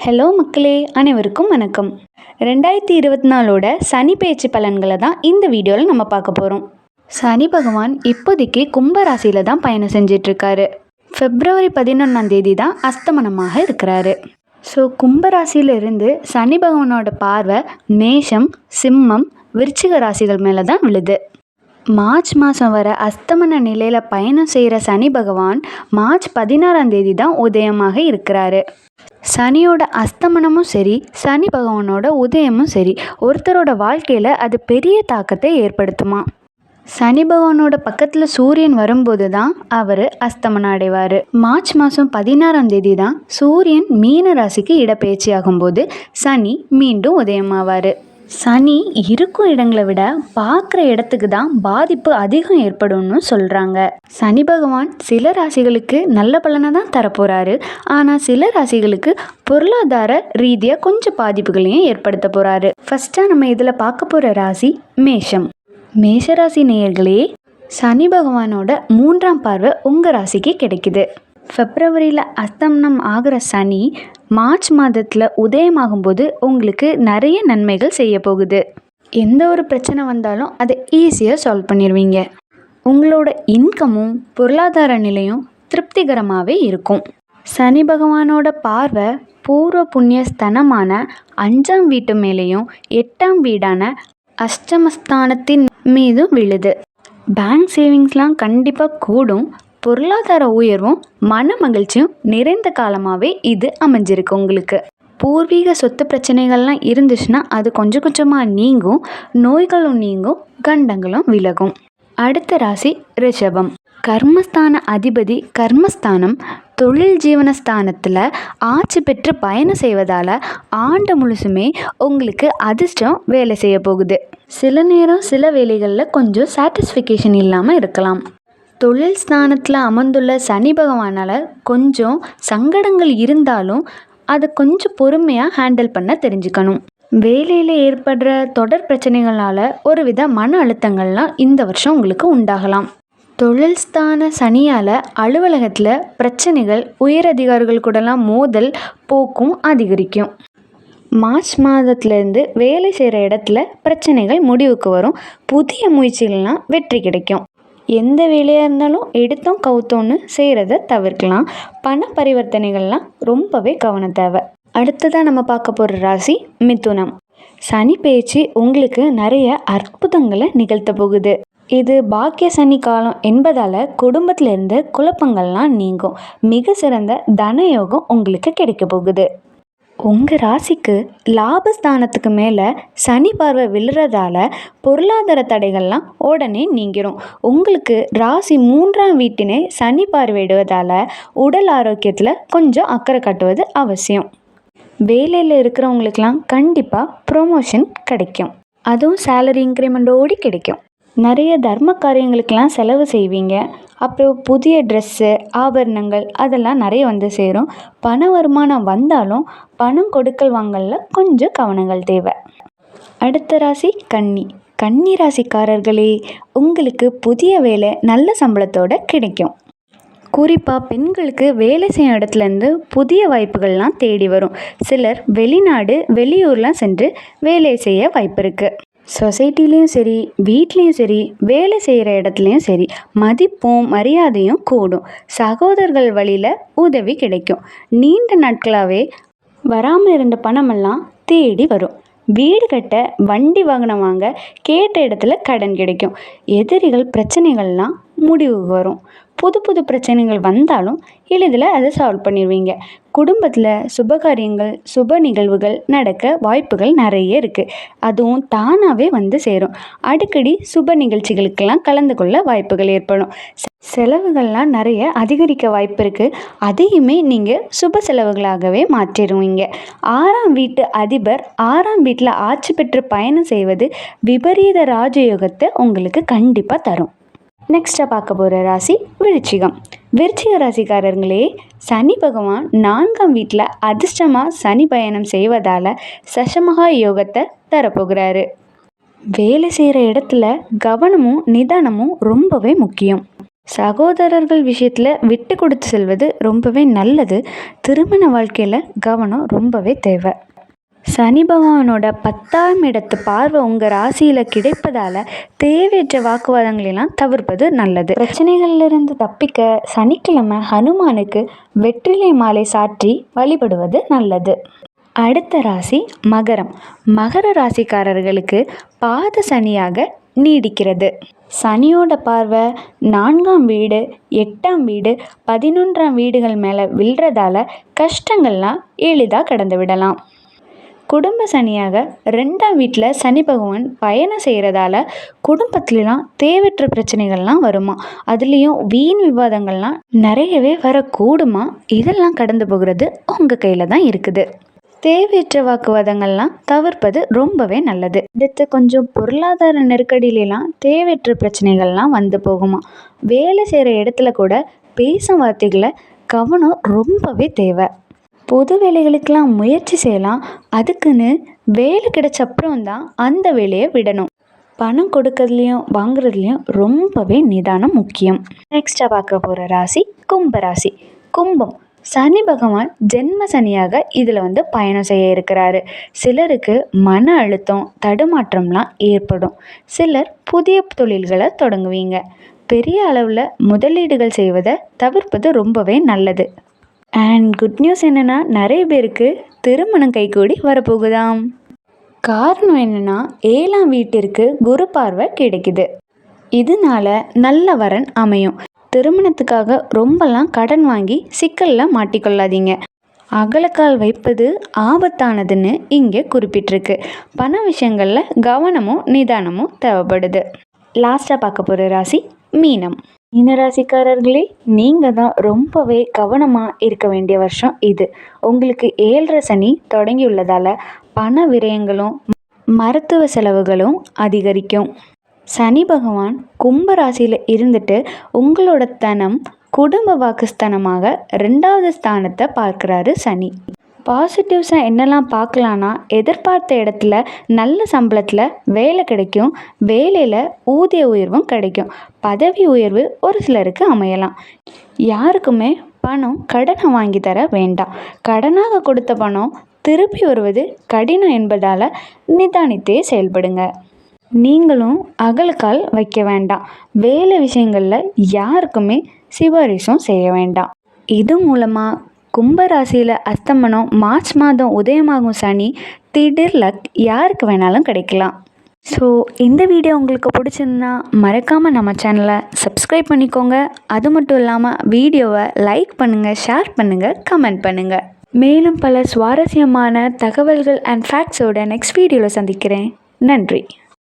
Hello மக்களே, அனைவருக்கும் வணக்கம். 2024 சனி பெயர்ச்சி பலன்களை தான் இந்த வீடியோவில் நம்ம பார்க்க போகிறோம். சனி பகவான் இப்போதைக்கு கும்பராசியில் தான் பயணம் செஞ்சிட்ருக்காரு. February 11 தான் அஸ்தமனமாக இருக்கிறாரு. ஸோ கும்பராசியிலிருந்து சனி பகவானோட பார்வை மேஷம், சிம்மம், விருச்சிக ராசிகள் மேலே தான் விழுது. மார்ச் மாதம் வர அஸ்தமன நிலையில் பயணம் செய்கிற சனி பகவான் மார்ச் 16 தான் உதயமாக இருக்கிறாரு. சனியோட அஸ்தமனமும் சரி, சனி பகவானோட உதயமும் சரி, ஒருத்தரோட வாழ்க்கையில் அது பெரிய தாக்கத்தை ஏற்படுத்துமா. சனி பகவானோட பக்கத்தில் சூரியன் வரும்போது தான் அவர் அஸ்தமனம் அடைவார். மார்ச் மாதம் 16 தான் சூரியன் மீன ராசிக்கு இடப்பெயர்ச்சி ஆகும்போது சனி மீண்டும் உதயமாவார். சனி இருக்கும் இடங்களை விட பார்க்குற இடத்துக்கு தான் பாதிப்பு அதிகம் ஏற்படும்னு சொல்கிறாங்க. சனி பகவான் சில ராசிகளுக்கு நல்ல பலனை தான் தரப்போகிறாரு. ஆனால் சில ராசிகளுக்கு பொருளாதார ரீதியாக கொஞ்சம் பாதிப்புகளையும் ஏற்படுத்த போகிறாரு. ஃபஸ்ட்டாக நம்ம இதில் பார்க்க போகிற ராசி மேஷம். மேஷராசி நேயர்களே, சனி பகவானோட 3ஆம் பார்வை உங்கள் ராசிக்கு கிடைக்குது. Februaryயில் அஸ்தமனம் ஆகிற சனி மார்ச் மாதத்தில் உதயமாகும்போது உங்களுக்கு நிறைய நன்மைகள் செய்ய போகுது. எந்த ஒரு பிரச்சனை வந்தாலும் அதை ஈஸியாக சால்வ் பண்ணிடுவீங்க. உங்களோட இன்கமும் பொருளாதார நிலையும் திருப்திகரமாகவே இருக்கும். சனி பகவானோட பார்வை பூர்வ புண்ணிய ஸ்தனமான 5ஆம் வீட்டு மேலேயும் 8ஆம் வீடான அஷ்டமஸ்தானத்தின் மீதும் விழுது. பேங்க் சேவிங்ஸ்லாம் கண்டிப்பாக கூடும். பொருளாதார உயர்வும் மன மகிழ்ச்சியும் நிறைந்த காலமாகவே இது அமைஞ்சிருக்கு. உங்களுக்கு பூர்வீக சொத்து பிரச்சனைகள்லாம் இருந்துச்சுன்னா அது கொஞ்சம் கொஞ்சமாக நீங்கும். நோய்களும் நீங்கும், கண்டங்களும் விலகும். அடுத்த ராசி ரிஷபம். கர்மஸ்தான அதிபதி கர்மஸ்தானம் தொழில் ஜீவனஸ்தானத்தில் ஆட்சி பெற்று பயணம் செய்வதால் ஆண்டு முழுசுமே உங்களுக்கு அதிர்ஷ்டம் வேலை செய்ய போகுது. சில நேரம் சில வேலைகளில் கொஞ்சம் சாட்டிஸ்ஃபிகேஷன் இல்லாமல் இருக்கலாம். தொழில் ஸ்தானத்தில் அமர்ந்துள்ள சனி பகவானால் கொஞ்சம் சங்கடங்கள் இருந்தாலும் அதை கொஞ்சம் பொறுமையாக ஹேண்டில் பண்ண தெரிஞ்சுக்கணும். வேலையில் ஏற்படுற தொடர் பிரச்சனைகளால் ஒருவித மன அழுத்தங்கள்லாம் இந்த வருஷம் உங்களுக்கு உண்டாகலாம். தொழில் ஸ்தான சனியால் அலுவலகத்தில் பிரச்சனைகள், உயரதிகாரிகள் கூடலாம் மோதல் போக்கும் அதிகரிக்கும். மார்ச் மாதத்துலேருந்து வேலை செய்கிற இடத்துல பிரச்சனைகள் முடிவுக்கு வரும். புதிய முயற்சிகள்லாம் வெற்றி கிடைக்கும். எந்த வேலையாக இருந்தாலும் எடுத்தோம் கவுத்தோன்னு செய்கிறத தவிர்க்கலாம். பண பரிவர்த்தனைகள்லாம் ரொம்பவே கவனம் தேவை. அடுத்ததாக நம்ம பார்க்க போகிற ராசி மிதுனம். சனி பெயர்ச்சி உங்களுக்கு நிறைய அற்புதங்களை நிகழ்த்த போகுது. இது பாக்கிய சனி காலம் என்பதால் குடும்பத்தில் இருந்த குழப்பங்கள்லாம் நீங்கும். மிக சிறந்த தனயோகம் உங்களுக்கு கிடைக்க போகுது. உங்கள் ராசிக்கு லாபஸ்தானத்துக்கு மேலே சனி பார்வை விழுறதால பொருளாதார தடைகள்லாம் உடனே நீங்கிரும். உங்களுக்கு ராசி 3ஆம் வீட்டினை சனி பார்வையிடுவதால் உடல் ஆரோக்கியத்தில் கொஞ்சம் அக்கறை காட்டுவது அவசியம். வேலையில் இருக்கிறவங்களுக்கெல்லாம் கண்டிப்பாக ப்ரொமோஷன் கிடைக்கும். அதுவும் சேலரி இன்க்ரிமெண்ட்டோடு கிடைக்கும். நிறைய தர்ம காரியங்களுக்கெல்லாம் செலவு செய்வீங்க. அப்புறம் புதிய ட்ரெஸ்ஸு, ஆபரணங்கள் அதெல்லாம் நிறைய வந்து சேரும். பண வருமானம் வந்தாலும் பணம் கொடுக்கல் வாங்கல கொஞ்சம் கவனங்கள் தேவை. அடுத்த ராசி கன்னி. கன்னி ராசிக்காரர்களே, உங்களுக்கு புதிய வேலை நல்ல சம்பளத்தோடு கிடைக்கும். குறிப்பாக பெண்களுக்கு வேலை செய்யும் இடத்துலேருந்து புதிய வாய்ப்புகள்லாம் தேடி வரும். சிலர் வெளிநாடு வெளியூர்லாம் சென்று வேலை செய்ய வாய்ப்பு இருக்குது. சொசைட்டிலையும் சரி, வீட்லேயும் சரி, வேலை செய்கிற இடத்துலையும் சரி மதிப்பும் மரியாதையும் கூடும். சகோதரர்கள் வழியில் உதவி கிடைக்கும். நீண்ட நாட்களாகவே வராமல் இருந்த பணமெல்லாம் தேடி வரும். வீடு கட்ட, வண்டி வாகனம் வாங்க கேட்ட இடத்துல கடன் கிடைக்கும். எதிரிகள் பிரச்சனைகள்லாம் முடிவுக்கு வரும். புது புது பிரச்சனைகள் வந்தாலும் எளிதில் அதை சால்வ் பண்ணிடுவீங்க. குடும்பத்தில் சுபகாரியங்கள், சுப நிகழ்வுகள் நடக்க வாய்ப்புகள் நிறைய இருக்குது. அதுவும் தானாகவே வந்து சேரும். அடிக்கடி சுப நிகழ்ச்சிகளுக்கெல்லாம் கலந்து கொள்ள வாய்ப்புகள் ஏற்படும். செலவுகள்லாம் நிறைய அதிகரிக்க வாய்ப்பு இருக்குது. அதையுமே நீங்கள் சுப செலவுகளாகவே மாற்றிடுவீங்க. 6ஆம் வீட்டு அதிபர் 6ஆம் வீட்டில் ஆட்சி பெற்று பயணம் செய்வது விபரீத ராஜயோகத்தை உங்களுக்கு கண்டிப்பாக தரும். நெக்ஸ்ட்டாக பார்க்க போகிற ராசி விருச்சிகம். விருச்சிக ராசிக்காரர்களே, சனி பகவான் 4ஆம் வீட்டில் அதிர்ஷ்டமாக சனி பயணம் செய்வதால் சஷமகா யோகத்தை தரப்போகிறாரு. வேலை செய்கிற இடத்துல கவனமும் நிதானமும் ரொம்பவே முக்கியம். சகோதரர்கள் விஷயத்தில் விட்டு கொடுத்து செல்வது ரொம்பவே நல்லது. திருமண வாழ்க்கையில் கவனம் ரொம்பவே தேவை. சனி பகவானோட 10ஆம் இடத்து பார்வை உங்கள் ராசியில் கிடைப்பதால் தேவையற்ற வாக்குவாதங்களெல்லாம் தவிர்ப்பது நல்லது. பிரச்சனைகளிலிருந்து தப்பிக்க சனிக்கிழமை ஹனுமானுக்கு வெற்றிலை மாலை சாற்றி வழிபடுவது நல்லது. அடுத்த ராசி மகரம். மகர ராசிக்காரர்களுக்கு பாத சனியாக நீடிக்கிறது. சனியோட பார்வை 4ஆம் வீடு, 8ஆம் வீடு, 11ஆம் வீடுகள் மேலே விழுறதால கஷ்டங்கள்லாம் எளிதாக கடந்து விடலாம். குடும்ப சனியாக 2ஆம் வீட்டில் சனி பகவான் பயணம் செய்கிறதால குடும்பத்துலலாம் தேவையற்ற பிரச்சனைகள்லாம் வருமா, அதுலேயும் வீண் விவாதங்கள்லாம் நிறையவே வரக்கூடுமா. இதெல்லாம் கடந்து போகிறது உங்கள் கையில் தான் இருக்குது. தேவையற்ற வாக்குவாதங்கள்லாம் தவிர்ப்பது ரொம்பவே நல்லது. அடுத்து கொஞ்சம் பொருளாதார நெருக்கடியிலாம் தேவையற்ற பிரச்சனைகள்லாம் வந்து போகுமா. வேலை செய்கிற இடத்துல கூட பேசும் வார்த்தைகளை கவனம் ரொம்பவே தேவை. பொது வேலைகளுக்கெல்லாம் முயற்சி செய்யலாம். அதுக்குன்னு வேலை கிடைச்ச அப்புறம் தான் அந்த வேலையை விடணும். பணம் கொடுக்கறதுலையும் வாங்குறதுலையும் ரொம்பவே நிதானம் முக்கியம். நெக்ஸ்ட்டாக பார்க்க போகிற ராசி கும்பராசி. கும்பம். சனி பகவான் ஜென்ம சனியாக இதில் பயணம் செய்ய இருக்கிறாரு. சிலருக்கு மன அழுத்தம் தடுமாற்றம்லாம் ஏற்படும். சிலர் புதிய தொழில்களை தொடங்குவீங்க. பெரிய அளவில் முதலீடுகள் செய்வதை தவிர்ப்பது ரொம்பவே நல்லது. அண்ட் குட் நியூஸ் என்னென்னா, நிறைய பேருக்கு திருமணம் கைகூடி வரப்போகுதாம். காரணம் என்னென்னா, 7ஆம் வீட்டிற்கு குரு பார்வை கிடைக்குது. இதனால நல்ல வரன் அமையும். திருமணத்துக்காக ரொம்பலாம் கடன் வாங்கி சிக்கலில் மாட்டிக்கொள்ளாதீங்க. அகலக்கால் வைப்பது ஆபத்தானதுன்னு இங்கே குறிப்பிட்டிருக்கு. பண விஷயங்களில் கவனமும் நிதானமும் தேவைப்படுது. லாஸ்ட்டாக பார்க்க போகிற ராசி மீனம். மீனராசிக்காரர்களே, நீங்கள் தான் ரொம்பவே கவனமாக இருக்க வேண்டிய வருஷம் இது. உங்களுக்கு 7.5 சனி தொடங்கியுள்ளதால் பண விரயங்களும் மருத்துவ செலவுகளும் அதிகரிக்கும். சனி பகவான் கும்பராசியில் இருந்துட்டு உங்களோட தனம் குடும்ப வாக்குஸ்தானமாக 2வது ஸ்தானத்தை பார்க்குறாரு சனி. பாசிட்டிவ்ஸாக என்னெல்லாம் பார்க்கலான்னா, எதிர்பார்த்த இடத்துல நல்ல சம்பளத்தில் வேலை கிடைக்கும். வேலையில் ஊதிய உயர்வும் கிடைக்கும். பதவி உயர்வு ஒரு சிலருக்கு அமையலாம். யாருக்குமே பணம் கடனை வாங்கி தர வேண்டாம். கடனாக கொடுத்த பணம் திருப்பி வருவது கடினம் என்பதால் நிதானித்தே செயல்படுங்க. நீங்களும் அகலக்கால் வைக்க வேண்டாம். வேலை விஷயங்களில் யாருக்குமே சிபாரிசும் செய்ய வேண்டாம். இது மூலமாக கும்பராசியில் அஸ்தமனம் மார்ச் மாதம் உதயமாகும் சனி திடீர் லக் யாருக்கு வேணாலும் கிடைக்கலாம். ஸோ இந்த வீடியோ உங்களுக்கு பிடிச்சிருந்தா மறக்காமல் நம்ம சேனலை சப்ஸ்கிரைப் பண்ணிக்கோங்க. அது மட்டும் இல்லாமல் வீடியோவை லைக் பண்ணுங்கள், ஷேர் பண்ணுங்கள், கமெண்ட் பண்ணுங்கள். மேலும் பல சுவாரஸ்யமான தகவல்கள் அண்ட் ஃபேக்ட்ஸோட நெக்ஸ்ட் வீடியோவில் சந்திக்கிறேன். நன்றி.